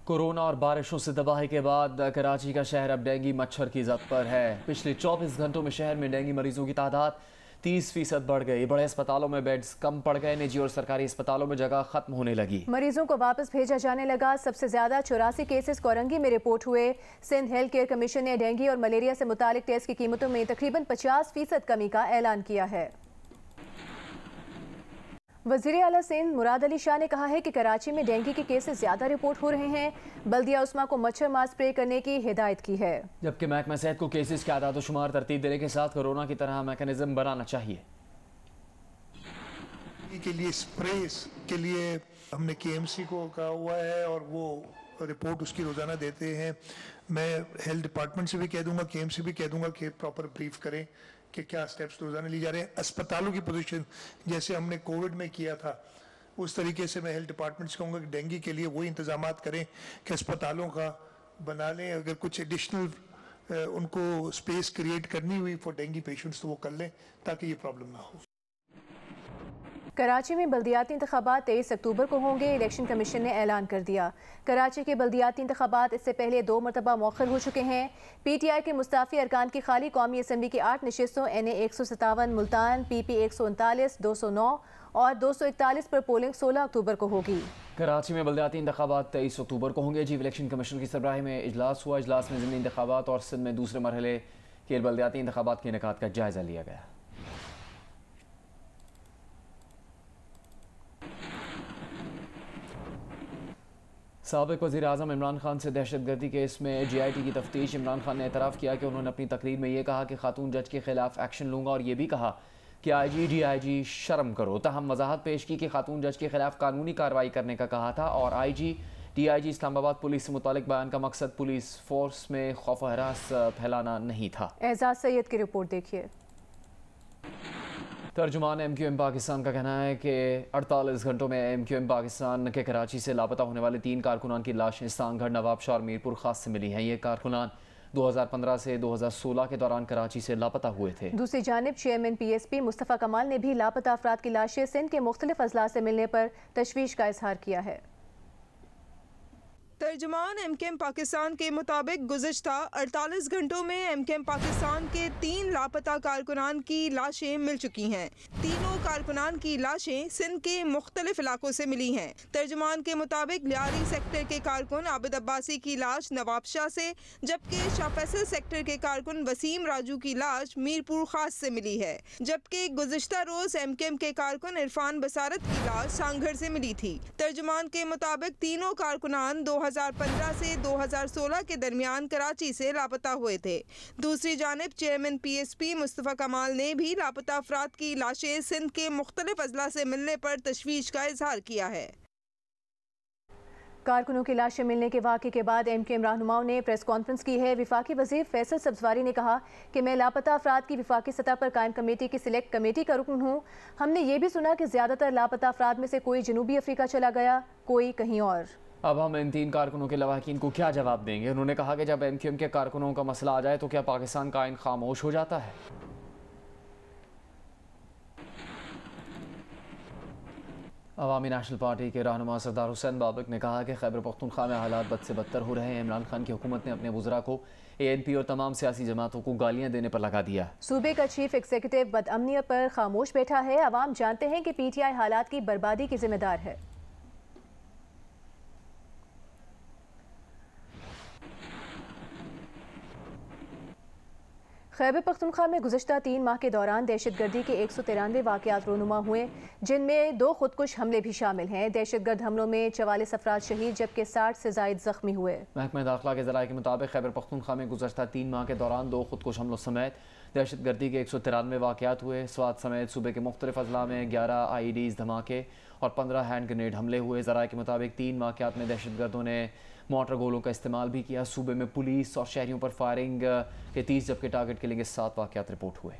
Corona और बारिशों से तबाही के बाद कराची का शहर अब डेंगू मच्छर की जद पर है। पिछले 24 घंटों में शहर में डेंगू मरीजों की तादाद 30% बढ़ गई। बड़े अस्पतालों में बेड्स कम पड़ गए, निजी और सरकारी अस्पतालों में जगह खत्म होने लगी। मरीजों को वापस भेजा जाने लगा। सबसे ज्यादा 84 केसेस कोरंगी में रिपोर्ट हुए। सिंध हेल्थ केयर कमीशन ने डेंगू और मलेरिया से मुतालिक टेस्ट की कीमतों में तकरीबन 50% कमी का ऐलान किया है। वज़ीर आला सिंध मुराद अली शाह ने कहा है कि कराची में डेंगू के केसेस ज्यादा रिपोर्ट हो रहे हैं। बल्दिया उस्मा को मच्छर मार स्प्रे करने की हिदायत की है, जबकि महकमा सेहत को केसेस के आदाद शुमार तरतीब देने के साथ कोरोना की तरह मैकेनिज्म बनाना चाहिए। के लिए स्प्रे के लिए हमने KMC को कहा हुआ है और वो रिपोर्ट उसकी रोजाना देते हैं। मैं हेल्थ डिपार्टमेंट से भी कह दूंगा, KMC भी कह दूंगा कि प्रॉपर ब्रीफ करें कि क्या स्टेप्स रोजाना ली जा रहे हैं। अस्पतालों की पोजीशन जैसे हमने कोविड में किया था उस तरीके से मैं हेल्थ डिपार्टमेंट से कहूँगा कि डेंगू के लिए वही इंतजाम करें कि अस्पतालों का बना लें। अगर कुछ एडिशनल उनको स्पेस क्रिएट करनी हुई फॉर डेंगू पेशेंट्स तो वो कर लें ताकि ये प्रॉब्लम ना हो। कराची में बल्दियाती इंतखाबात 23 अक्टूबर को होंगे। इलेक्शन कमीशन ने ऐलान कर दिया। कराची के बल्दियाती इंतखाबात इससे पहले 2 मरतबा मौखर हो चुके हैं। PTI के मुस्ताफी अरकान की खाली कौमी असम्बली की 8 नशिस्तों NA 157 मुल्तान, PP 139, 209 और 241 पर पोलिंग 16 अक्टूबर को होगी। कराची में बल्दियाती इंतखाबात 23 अक्टूबर को होंगे। चीफ इलेक्शन कमीशन की सरबराही में इजलास हुआ। इजलास में ज़िमनी इंतखाबात और सिंध में दूसरे मरहले के बल्दियाती इंतखाबात के इनेकाद का जायजा लिया गया। साबिक वज़ीर आज़म इमरान खान से दहशतगर्दी केस में GIT की तफ्तीश। इमरान खान ने एतराफ़ किया कि उन्होंने अपनी तकरीर में ये कहा कि खातून जज के खिलाफ एक्शन लूँगा और ये भी कहा कि IG DIG शर्म करो। ताहम वजाहत पेश की कि खातून जज के खिलाफ कानूनी कार्रवाई करने का कहा था और IG DIG इस्लामाबाद पुलिस से मुतालिक बयान का मकसद पुलिस फोर्स में खौफ हरास फैलाना नहीं था। एजाज सैयद की रिपोर्ट देखिए। तर्जुमान MQM पाकिस्तान का कहना है कि 48 घंटों में MQM पाकिस्तान के कराची से लापता होने वाले 3 कारकुनान की लाशें सांगढ़, नवाबशाह और मीरपुर खास से मिली हैं। ये कारकुनान 2015 से 2016 के दौरान कराची से लापता हुए थे। दूसरी जानिब चेयरमैन PSP मुस्तफ़ा कमाल ने भी लापता अफराद की लाशें सिंध के मुख्तलिफ अजला से मिलने पर तशवीश का इजहार किया है। तर्जुमान MQM पाकिस्तान के मुताबिक गुज़िश्ता 48 घंटों में MQM पाकिस्तान के 3 लापता कारकुनान की लाशें मिल चुकी हैं। तीनों कारकुनान की लाशें सिंध के मुख्तलिफ इलाकों से मिली हैं। तर्जुमान के मुताबिक लियारी सेक्टर के कारकुन आबिद अब्बासी की लाश नवाबशाह से, जबकि शाह फैसल सेक्टर के कारकुन वसीम राजू की लाश मीरपुर खास से मिली है। जबकि गुज़िश्ता रोज MQM के कारकुन इरफान बसारत की लाश सांगढ़ से मिली थी। तर्जुमान के मुताबिक तीनों कारकुनान 2015 से 2016 के दरमियान कराची से लापता हुए थे। दूसरी जानिब चेयरमैन PSP मुस्तफ़ा कमाल ने भी लापता अफराद की लाशें सिंध के मुख्तलिफ अजला से मिलने पर तशवीश का इजहार किया है। कारकुनों की लाशें मिलने के वाक़े के बाद MQM रहनुमाओं ने प्रेस कॉन्फ्रेंस की है। वफाकी वज़ीर फैसल सब्ज़वारी ने कहा कि मैं लापता अफराद की वफाकी सतह पर कायम कमेटी की सिलेक्ट कमेटी का रुकन हूँ। हमने ये भी सुना कि ज़्यादातर लापता अफराद में से कोई जनूबी अफ्रीका चला गया, कोई कहीं और। अब हम इन 3 कारकुनों के लवाहिकीन को क्या जवाब देंगे? उन्होंने कहा कि जब MQM के कारकुनों का मसला आ जाए तो क्या पाकिस्तान का आइन खामोश हो जाता है? अवामी नेशनल पार्टी के रहनुमा सरदार हुसैन बाबक ने कहा कि खैबर पख्तूनख्वा में हालात बद से बदतर हो रहे हैं। इमरान खान की हुकूमत ने अपने वज़रा को ANP और तमाम सियासी जमातों को गालियां देने पर लगा दिया। सूबे का चीफ एग्जीक्यूटिव बदअमनी पर खामोश बैठा है। अवाम जानते हैं कि PTI हालात की बर्बादी की जिम्मेदार है। खैबर पख्तूनख्वा में गुज़श्ता 3 माह के दौरान दहशतगर्दी के 193 वाक़यात रोनुमा हुए, जिनमें 2 खुदकुश हमले भी शामिल हैं। दहशतगर्द हमलों में 44 अफराद शहीद जबकि 60 से ज़ायद ज़ख्मी हुए। महकमा दाखिला के ज़राए के मुताबिक खैबर पख्तूनख्वा में गुज़श्ता 3 माह के दौरान 2 खुदकुश हमलों समेत दहशतगर्दी के 193 वाक़यात हुए। स्वात समेत सूबे के मुख्तलिफ अजला में 11 IEDs धमाके और 15 हैंड ग्रेनेड हमले हुए। ज़राए के मुताबिक 3 वाक़यात में दहशतगर्दों ने मोटर गोलों का इस्तेमाल भी किया। सूबे में पुलिस और शहरियों पर फायरिंग के 30 जबकि टारगेट किलिंग के 7 वाक़यात रिपोर्ट हुए।